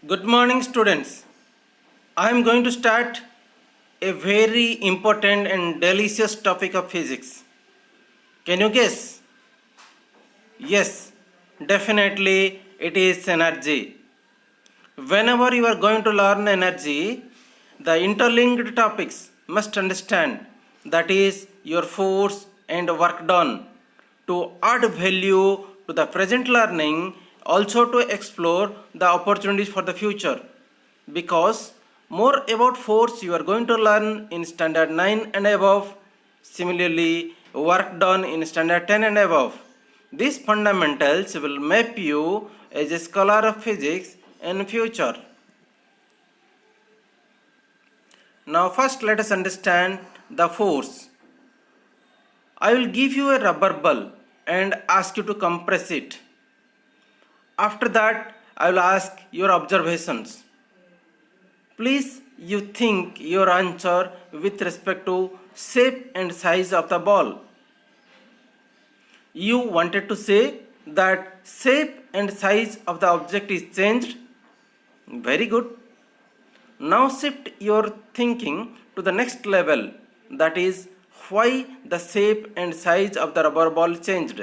Good morning, students. I am going to start a very important and delicious topic of physics. Can you guess? Yes, definitely it is energy. Whenever you are going to learn energy, the interlinked topics must understand, that is your force and work done, to add value to the present learning, also to explore the opportunities for the future. Because more about force you are going to learn in standard 9 and above, similarly work done in standard 10 and above. These fundamentals will map you as a scholar of physics in future. Now first let us understand the force. I will give you a rubber ball and ask you to compress it. After that I will ask your observations. Please you think your answer with respect to shape and size of the ball. You wanted to say that shape and size of the object is changed. Very good. Now shift your thinking to the next level, that is why the shape and size of the rubber ball changed.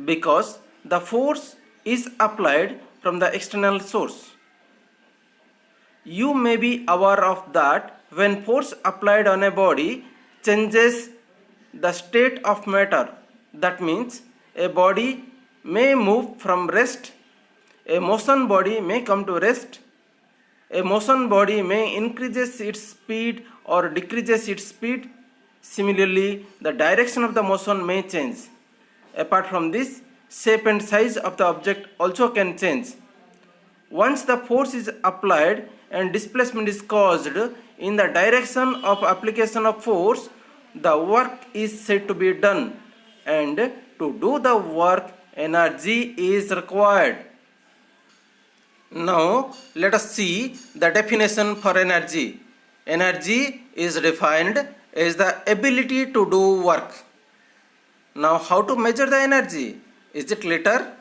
Because the force is applied from the external source. You may be aware of that when force applied on a body changes the state of matter. That means a body may move from rest, a motion body may come to rest, a motion body may increases its speed or decreases its speed. Similarly, the direction of the motion may change. Apart from this, shape and size of the object also can change. Once the force is applied and displacement is caused in the direction of application of force, the work is said to be done, and to do the work energy is required. Now let us see the definition for energy. Energy is defined as the ability to do work. Now how to measure the energy? Is it liter,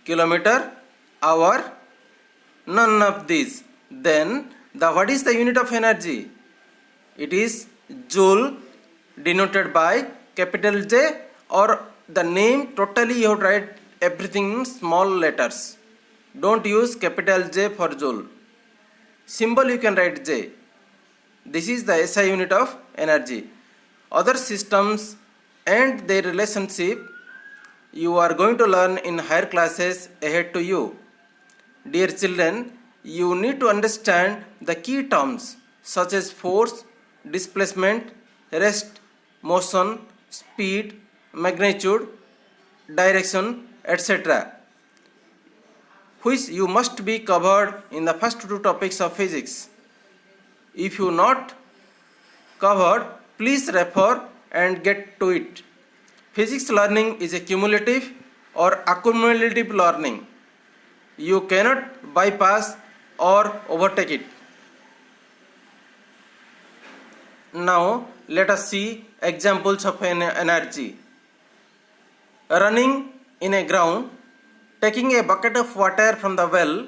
kilometer, hour? None of these. Then what is the unit of energy? It is joule, denoted by capital J, or the name totally you have to write everything in small letters. Don't use capital J for joule. Symbol you can write J. This is the SI unit of energy. Other systems and their relationship you are going to learn in higher classes ahead to you. Dear children, you need to understand the key terms such as force, displacement, rest, motion, speed, magnitude, direction, etc., which you must be covered in the first two topics of physics. If you not covered, please refer and get to it. Physics learning is a cumulative or accumulative learning. You cannot bypass or overtake it. Now let us see examples of energy. Running in a ground, taking a bucket of water from the well,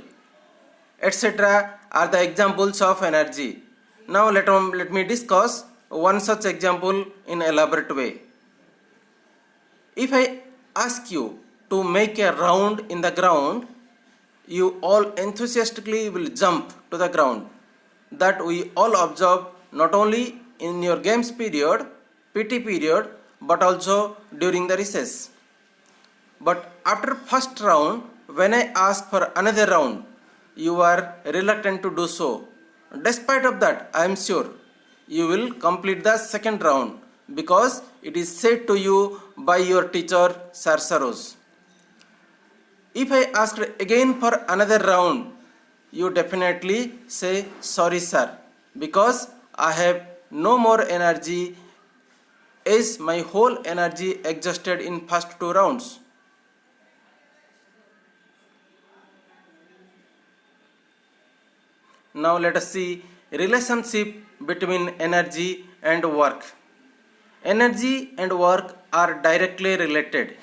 etc. are the examples of energy. Now let me discuss one such example in elaborate way. If I ask you to make a round in the ground, you all enthusiastically will jump to the ground. That we all observe not only in your games period, PT period, but also during the recess. But after first round, when I ask for another round, you are reluctant to do so. Despite of that, I am sure you will complete the second round because it is said to you by your teacher, Sir Saroj. If I asked again for another round, you definitely say sorry sir, because I have no more energy as my whole energy exhausted in first two rounds. Now let us see relationship between energy and work. Energy and work are directly related.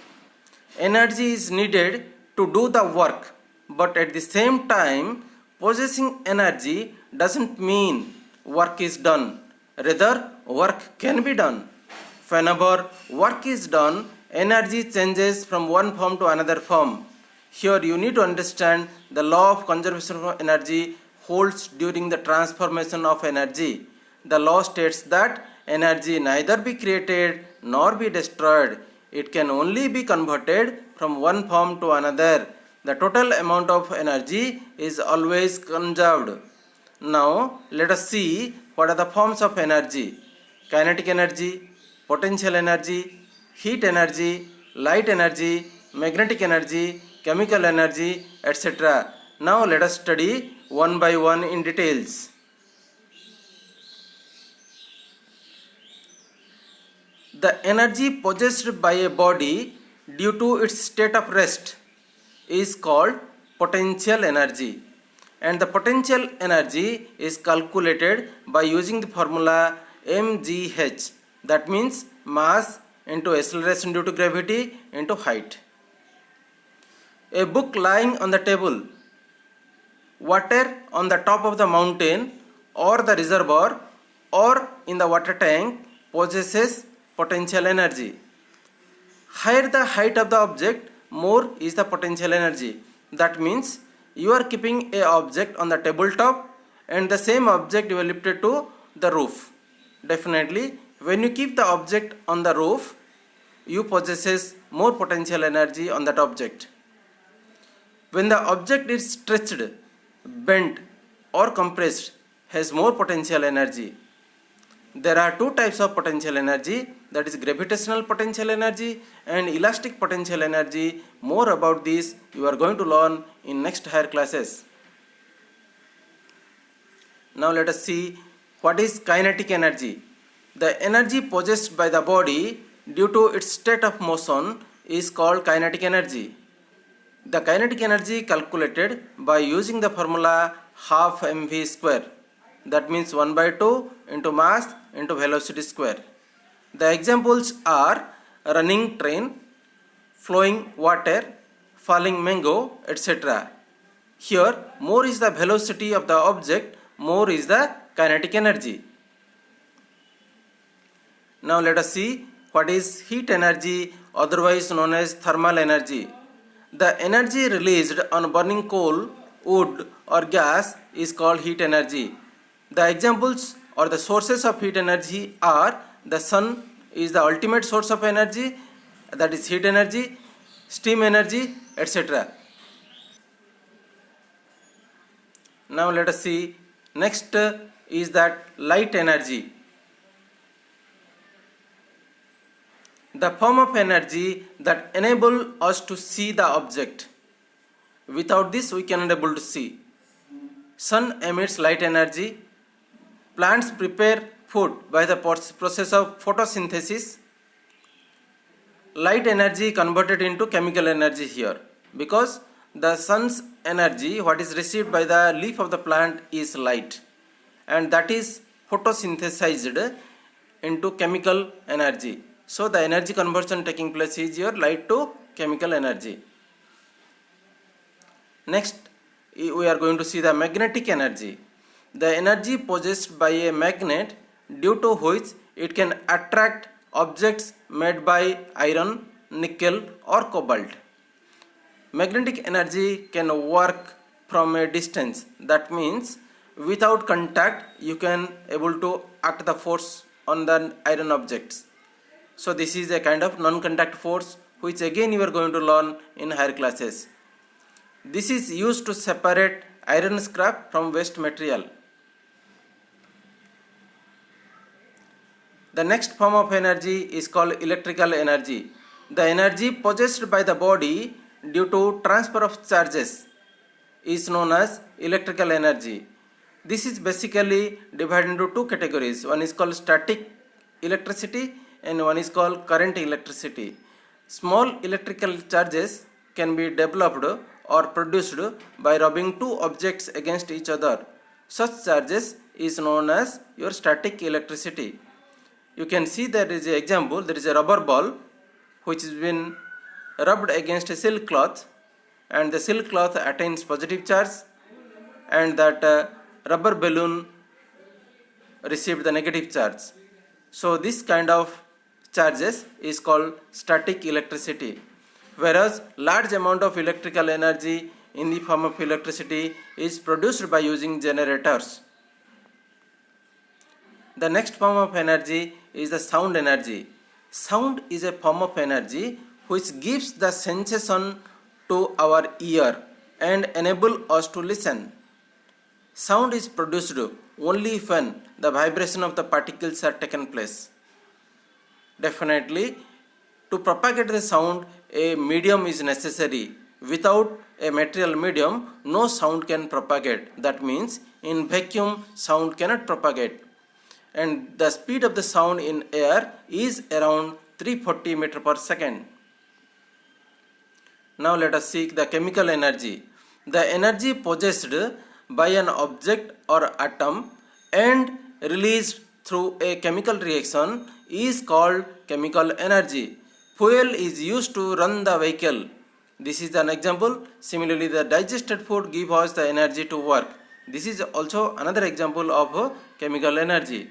Energy is needed to do the work, but at the same time possessing energy doesn't mean work is done. Rather, work can be done. Whenever work is done, energy changes from one form to another form. Here you need to understand the law of conservation of energy holds during the transformation of energy. The law states that energy neither be created nor be destroyed. It can only be converted from one form to another. The total amount of energy is always conserved. Now let us see what are the forms of energy: kinetic energy, potential energy, heat energy, light energy, magnetic energy, chemical energy, etc. Now let us study one by one in details. The energy possessed by a body due to its state of rest is called potential energy, and the potential energy is calculated by using the formula mgh, that means mass into acceleration due to gravity into height. A book lying on the table, water on the top of the mountain or the reservoir or in the water tank possesses potential energy. Higher the height of the object, more is the potential energy. That means you are keeping a object on the tabletop and the same object you will lift it to the roof. Definitely when you keep the object on the roof, you possesses more potential energy on that object. When the object is stretched, bent or compressed, has more potential energy. There are two types of potential energy, that is gravitational potential energy and elastic potential energy. More about this you are going to learn in next higher classes. Now let us see what is kinetic energy. The energy possessed by the body due to its state of motion is called kinetic energy. The kinetic energy calculated by using the formula half mv square, that means 1 by 2 into mass into velocity square. The examples are running train, flowing water, falling mango, etc. Here more is the velocity of the object, more is the kinetic energy. Now let us see what is heat energy, otherwise known as thermal energy. The energy released on burning coal, wood or gas is called heat energy. The examples or the sources of heat energy are the sun is the ultimate source of energy, that is heat energy, steam energy, etc. Now let us see next is that light energy. The form of energy that enable us to see the object. Without this we cannot able to see. Sun emits light energy. Plants prepare food by the process of photosynthesis. Light energy converted into chemical energy here, because the sun's energy what is received by the leaf of the plant is light, and that is photosynthesized into chemical energy. So the energy conversion taking place is your light to chemical energy. Next we are going to see the magnetic energy. The energy possessed by a magnet due to which it can attract objects made by iron, nickel or cobalt. Magnetic energy can work from a distance, that means without contact you can able to act the force on the iron objects. So this is a kind of non-contact force, which again you are going to learn in higher classes. This is used to separate iron scrap from waste material. The next form of energy is called electrical energy. The energy possessed by the body due to transfer of charges is known as electrical energy. This is basically divided into two categories. One is called static electricity and one is called current electricity. Small electrical charges can be developed or produced by rubbing two objects against each other. Such charges is known as your static electricity. You can see there is an example, there is a rubber ball which has been rubbed against a silk cloth, and the silk cloth attains positive charge, and that rubber balloon received the negative charge. So this kind of charges is called static electricity, whereas large amount of electrical energy in the form of electricity is produced by using generators. The next form of energy is the sound energy. Sound is a form of energy which gives the sensation to our ear and enable us to listen. Sound is produced only when the vibration of the particles are taken place. Definitely, to propagate the sound, a medium is necessary. Without a material medium, no sound can propagate. That means in vacuum, sound cannot propagate. And the speed of the sound in air is around 340 meters per second. Now let us seek the chemical energy. The energy possessed by an object or atom and released through a chemical reaction is called chemical energy. Fuel is used to run the vehicle. This is an example. Similarly, the digested food gives us the energy to work. This is also another example of chemical energy.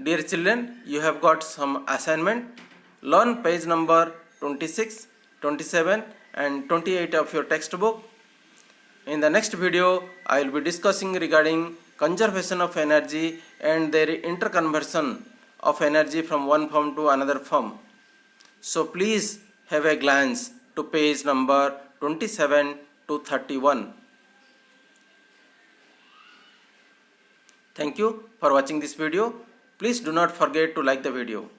Dear children, you have got some assignment. Learn page number 26, 27 and 28 of your textbook. In the next video, I will be discussing regarding conservation of energy and their interconversion of energy from one form to another form. So please have a glance to page number 27 to 31. Thank you for watching this video. Please do not forget to like the video.